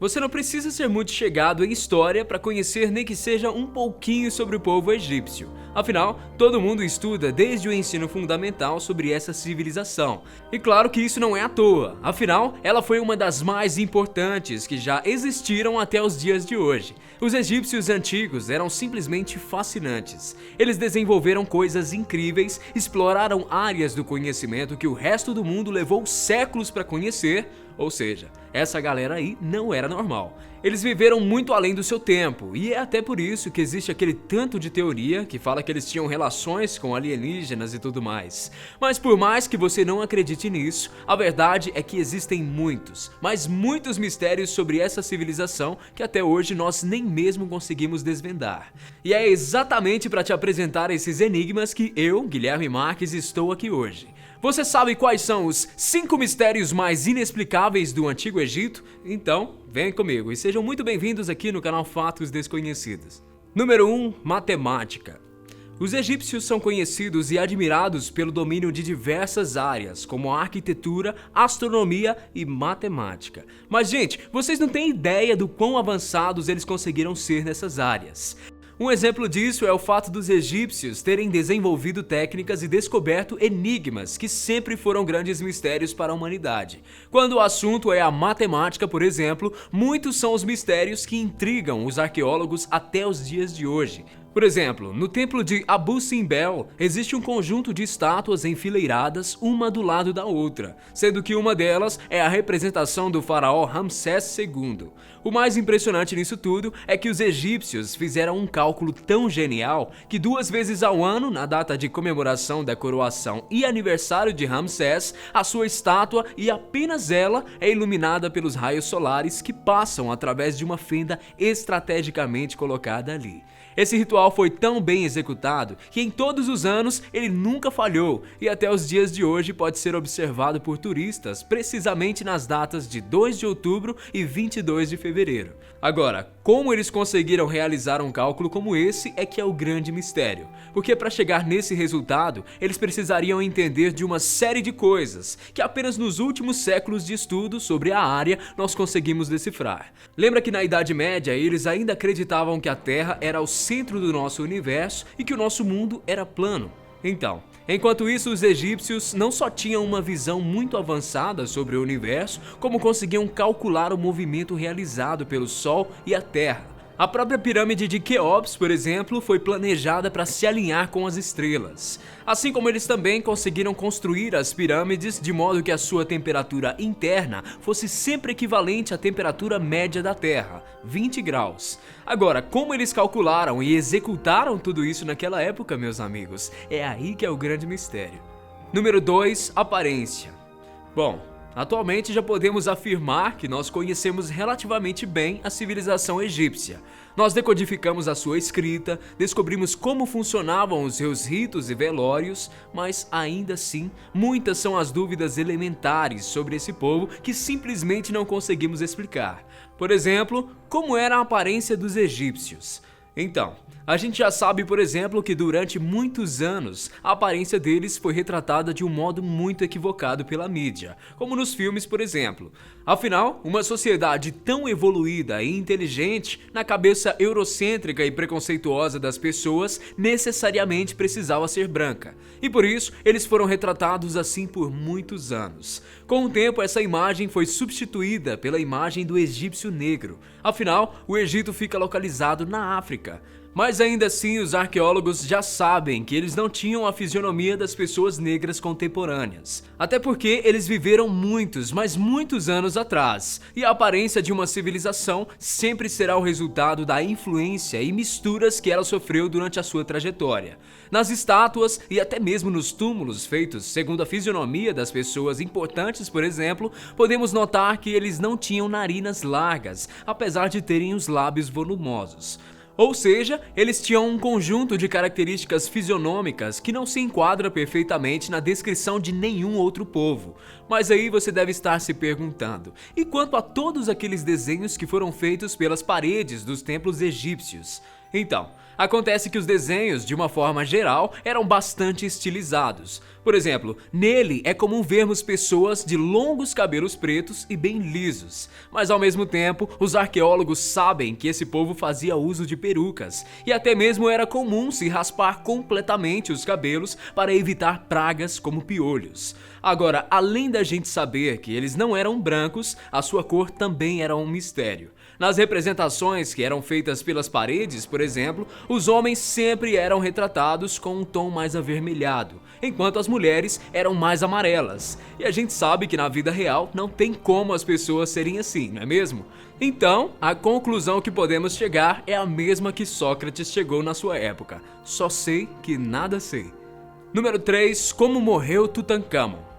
Você não precisa ser muito chegado em história para conhecer nem que seja um pouquinho sobre o povo egípcio. Afinal, todo mundo estuda desde o ensino fundamental sobre essa civilização. E claro que isso não é à toa, afinal, ela foi uma das mais importantes que já existiram até os dias de hoje. Os egípcios antigos eram simplesmente fascinantes. Eles desenvolveram coisas incríveis, exploraram áreas do conhecimento que o resto do mundo levou séculos para conhecer. Ou seja, essa galera aí não era normal. Eles viveram muito além do seu tempo, e é até por isso que existe aquele tanto de teoria que fala que eles tinham relações com alienígenas e tudo mais. Mas por mais que você não acredite nisso, a verdade é que existem muitos, mas muitos mistérios sobre essa civilização que até hoje nós nem mesmo conseguimos desvendar. E é exatamente para te apresentar esses enigmas que eu, Guilherme Marques, estou aqui hoje. Você sabe quais são os 5 mistérios mais inexplicáveis do Antigo Egito? Então, vem comigo e sejam muito bem-vindos aqui no canal Fatos Desconhecidos. Número 1. Matemática. Os egípcios são conhecidos e admirados pelo domínio de diversas áreas, como a arquitetura, astronomia e matemática. Mas, gente, vocês não têm ideia do quão avançados eles conseguiram ser nessas áreas. Um exemplo disso é o fato dos egípcios terem desenvolvido técnicas e descoberto enigmas que sempre foram grandes mistérios para a humanidade. Quando o assunto é a matemática, por exemplo, muitos são os mistérios que intrigam os arqueólogos até os dias de hoje. Por exemplo, no templo de Abu Simbel existe um conjunto de estátuas enfileiradas uma do lado da outra, sendo que uma delas é a representação do faraó Ramsés II. O mais impressionante nisso tudo é que os egípcios fizeram um cálculo tão genial que 2 vezes ao ano, na data de comemoração da coroação e aniversário de Ramsés, a sua estátua e apenas ela é iluminada pelos raios solares que passam através de uma fenda estrategicamente colocada ali. Esse ritual foi tão bem executado que em todos os anos ele nunca falhou e até os dias de hoje pode ser observado por turistas precisamente nas datas de 2 de outubro e 22 de fevereiro. Agora, como eles conseguiram realizar um cálculo como esse é que é o grande mistério, porque para chegar nesse resultado eles precisariam entender de uma série de coisas que apenas nos últimos séculos de estudo sobre a área nós conseguimos decifrar. Lembra que na Idade Média eles ainda acreditavam que a Terra era o centro do nosso universo e que o nosso mundo era plano? Então, enquanto isso, os egípcios não só tinham uma visão muito avançada sobre o universo, como conseguiam calcular o movimento realizado pelo Sol e a Terra. A própria pirâmide de Quéops, por exemplo, foi planejada para se alinhar com as estrelas. Assim como eles também conseguiram construir as pirâmides de modo que a sua temperatura interna fosse sempre equivalente à temperatura média da Terra, 20 graus. Agora, como eles calcularam e executaram tudo isso naquela época, meus amigos? É aí que é o grande mistério. Número 2. Aparência. Bom, atualmente já podemos afirmar que nós conhecemos relativamente bem a civilização egípcia. Nós decodificamos a sua escrita, descobrimos como funcionavam os seus ritos e velórios, mas ainda assim, muitas são as dúvidas elementares sobre esse povo que simplesmente não conseguimos explicar. Por exemplo, como era a aparência dos egípcios? Então, a gente já sabe, por exemplo, que durante muitos anos a aparência deles foi retratada de um modo muito equivocado pela mídia, como nos filmes, por exemplo. Afinal, uma sociedade tão evoluída e inteligente, na cabeça eurocêntrica e preconceituosa das pessoas, necessariamente precisava ser branca. E por isso, eles foram retratados assim por muitos anos. Com o tempo, essa imagem foi substituída pela imagem do egípcio negro. Afinal, o Egito fica localizado na África. Mas ainda assim, os arqueólogos já sabem que eles não tinham a fisionomia das pessoas negras contemporâneas. Até porque eles viveram muitos, mas muitos anos atrás. E a aparência de uma civilização sempre será o resultado da influência e misturas que ela sofreu durante a sua trajetória. Nas estátuas e até mesmo nos túmulos feitos segundo a fisionomia das pessoas importantes, por exemplo, podemos notar que eles não tinham narinas largas, apesar de terem os lábios volumosos. Ou seja, eles tinham um conjunto de características fisionômicas que não se enquadra perfeitamente na descrição de nenhum outro povo. Mas aí você deve estar se perguntando, e quanto a todos aqueles desenhos que foram feitos pelas paredes dos templos egípcios? Então, Acontece que os desenhos, de uma forma geral, eram bastante estilizados. Por exemplo, nele é comum vermos pessoas de longos cabelos pretos e bem lisos. Mas ao mesmo tempo, os arqueólogos sabem que esse povo fazia uso de perucas, e até mesmo era comum se raspar completamente os cabelos para evitar pragas como piolhos. Agora, além da gente saber que eles não eram brancos, a sua cor também era um mistério. Nas representações que eram feitas pelas paredes, por exemplo, os homens sempre eram retratados com um tom mais avermelhado, enquanto as mulheres eram mais amarelas. E a gente sabe que na vida real não tem como as pessoas serem assim, não é mesmo? Então, a conclusão que podemos chegar é a mesma que Sócrates chegou na sua época. Só sei que nada sei. Número 3. Como morreu Tutancâmon?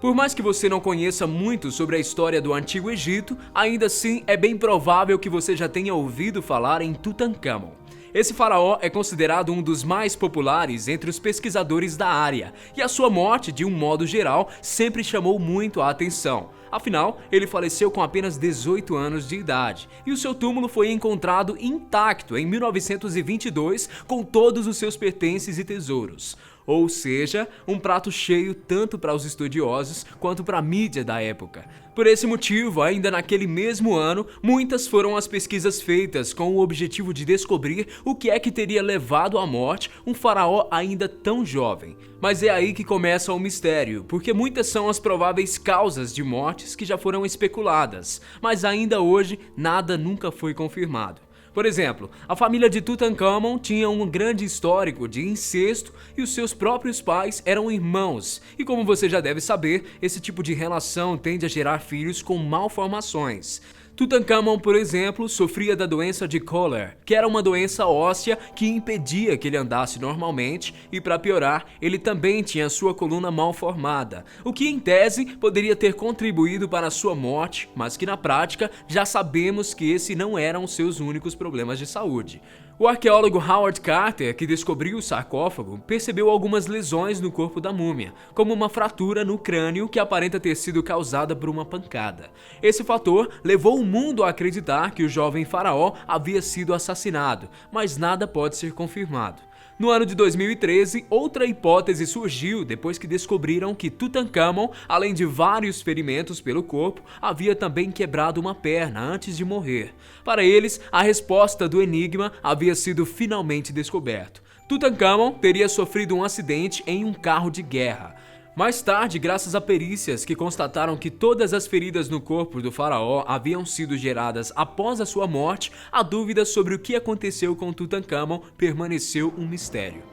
Por mais que você não conheça muito sobre a história do Antigo Egito, ainda assim é bem provável que você já tenha ouvido falar em Tutancâmon. Esse faraó é considerado um dos mais populares entre os pesquisadores da área, e a sua morte, de um modo geral, sempre chamou muito a atenção. Afinal, ele faleceu com apenas 18 anos de idade, e o seu túmulo foi encontrado intacto em 1922 com todos os seus pertences e tesouros. Ou seja, um prato cheio tanto para os estudiosos quanto para a mídia da época. Por esse motivo, ainda naquele mesmo ano, muitas foram as pesquisas feitas com o objetivo de descobrir o que é que teria levado à morte um faraó ainda tão jovem. Mas é aí que começa o mistério, porque muitas são as prováveis causas de mortes que já foram especuladas, mas ainda hoje nada nunca foi confirmado. Por exemplo, a família de Tutancâmon tinha um grande histórico de incesto e os seus próprios pais eram irmãos. E como você já deve saber, esse tipo de relação tende a gerar filhos com malformações. Tutancâmon, por exemplo, sofria da doença de Koller, que era uma doença óssea que impedia que ele andasse normalmente e, para piorar, ele também tinha sua coluna mal formada, o que em tese poderia ter contribuído para a sua morte, mas que na prática já sabemos que esse não eram os seus únicos problemas de saúde. O arqueólogo Howard Carter, que descobriu o sarcófago, percebeu algumas lesões no corpo da múmia, como uma fratura no crânio que aparenta ter sido causada por uma pancada. Esse fator levou o mundo a acreditar que o jovem faraó havia sido assassinado, mas nada pode ser confirmado. No ano de 2013, outra hipótese surgiu depois que descobriram que Tutancâmon, além de vários ferimentos pelo corpo, havia também quebrado uma perna antes de morrer. Para eles, a resposta do enigma havia sido finalmente descoberto. Tutancâmon teria sofrido um acidente em um carro de guerra. Mais tarde, graças a perícias que constataram que todas as feridas no corpo do faraó haviam sido geradas após a sua morte, a dúvida sobre o que aconteceu com Tutancâmon permaneceu um mistério.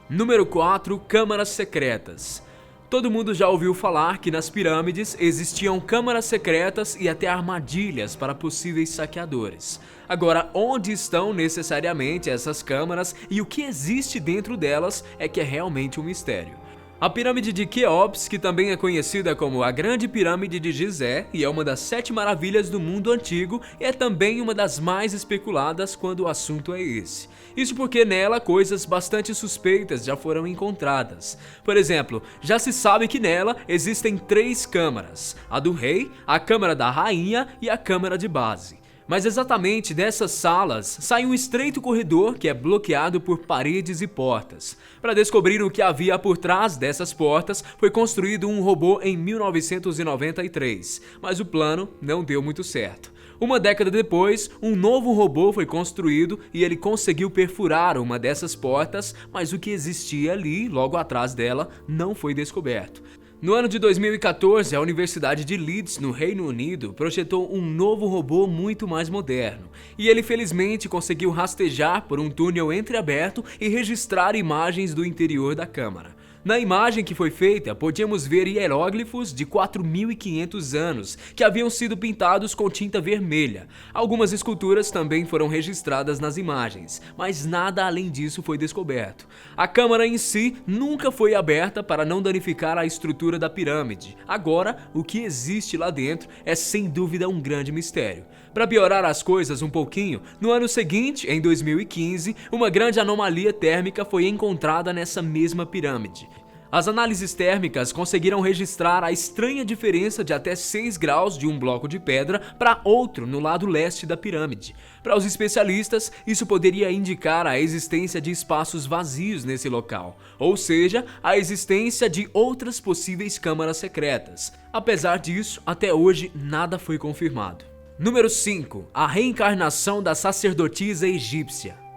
Número 4. Câmaras secretas. Todo mundo já ouviu falar que nas pirâmides existiam câmaras secretas e até armadilhas para possíveis saqueadores. Agora, onde estão necessariamente essas câmaras e o que existe dentro delas é que é realmente um mistério. A pirâmide de Quéops, que também é conhecida como a Grande Pirâmide de Gizé e é uma das 7 maravilhas do mundo antigo, é também uma das mais especuladas quando o assunto é esse. Isso porque nela coisas bastante suspeitas já foram encontradas. Por exemplo, já se sabe que nela existem 3 câmaras: a do rei, a câmara da rainha e a câmara de base. Mas exatamente dessas salas sai um estreito corredor que é bloqueado por paredes e portas. Para descobrir o que havia por trás dessas portas, foi construído um robô em 1993, mas o plano não deu muito certo. Uma década depois, um novo robô foi construído e ele conseguiu perfurar uma dessas portas, mas o que existia ali, logo atrás dela, não foi descoberto. No ano de 2014, a Universidade de Leeds, no Reino Unido, projetou um novo robô muito mais moderno, e ele felizmente conseguiu rastejar por um túnel entreaberto e registrar imagens do interior da câmara. Na imagem que foi feita, podíamos ver hieróglifos de 4.500 anos, que haviam sido pintados com tinta vermelha. Algumas esculturas também foram registradas nas imagens, mas nada além disso foi descoberto. A câmara em si nunca foi aberta para não danificar a estrutura da pirâmide. Agora, o que existe lá dentro é sem dúvida um grande mistério. Para piorar as coisas um pouquinho, no ano seguinte, em 2015, uma grande anomalia térmica foi encontrada nessa mesma pirâmide. As análises térmicas conseguiram registrar a estranha diferença de até 6 graus de um bloco de pedra para outro no lado leste da pirâmide. Para os especialistas, isso poderia indicar a existência de espaços vazios nesse local, ou seja, a existência de outras possíveis câmaras secretas. Apesar disso, até hoje nada foi confirmado. Número 5. A reencarnação da sacerdotisa egípcia.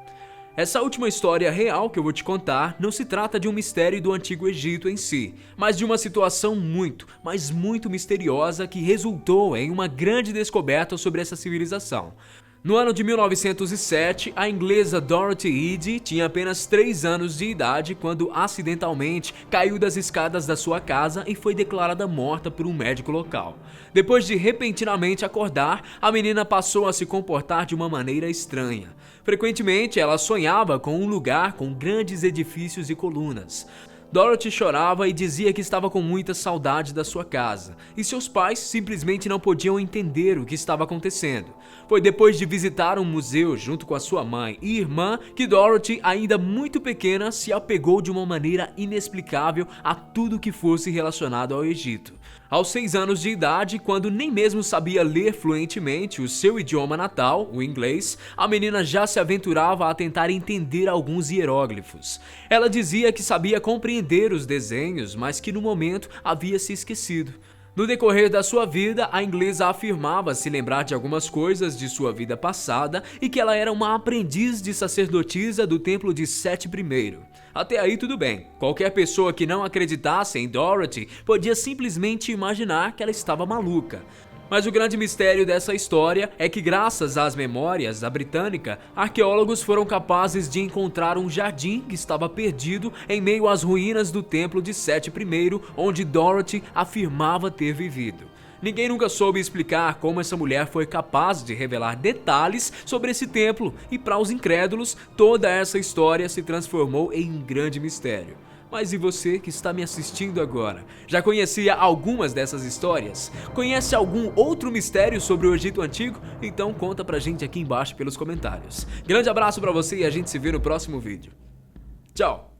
Essa última história real que eu vou te contar não se trata de um mistério do Antigo Egito em si, mas de uma situação muito, mas muito misteriosa que resultou em uma grande descoberta sobre essa civilização. No ano de 1907, a inglesa Dorothy Eade tinha apenas 3 anos de idade quando acidentalmente caiu das escadas da sua casa e foi declarada morta por um médico local. Depois de repentinamente acordar, a menina passou a se comportar de uma maneira estranha. Frequentemente, ela sonhava com um lugar com grandes edifícios e colunas. Dorothy chorava e dizia que estava com muita saudade da sua casa, e seus pais simplesmente não podiam entender o que estava acontecendo. Foi depois de visitar um museu junto com a sua mãe e irmã que Dorothy, ainda muito pequena, se apegou de uma maneira inexplicável a tudo que fosse relacionado ao Egito. Aos 6 anos de idade, quando nem mesmo sabia ler fluentemente o seu idioma natal, o inglês, a menina já se aventurava a tentar entender alguns hieróglifos. Ela dizia que sabia compreender os desenhos, mas que no momento havia se esquecido. No decorrer da sua vida, a inglesa afirmava se lembrar de algumas coisas de sua vida passada e que ela era uma aprendiz de sacerdotisa do templo de Sete I. Até aí tudo bem, qualquer pessoa que não acreditasse em Dorothy podia simplesmente imaginar que ela estava maluca. Mas o grande mistério dessa história é que, graças às memórias da britânica, arqueólogos foram capazes de encontrar um jardim que estava perdido em meio às ruínas do templo de Sete I, onde Dorothy afirmava ter vivido. Ninguém nunca soube explicar como essa mulher foi capaz de revelar detalhes sobre esse templo, e para os incrédulos, toda essa história se transformou em um grande mistério. Mas e você que está me assistindo agora? Já conhecia algumas dessas histórias? Conhece algum outro mistério sobre o Egito Antigo? Então conta pra gente aqui embaixo pelos comentários. Grande abraço pra você e a gente se vê no próximo vídeo. Tchau!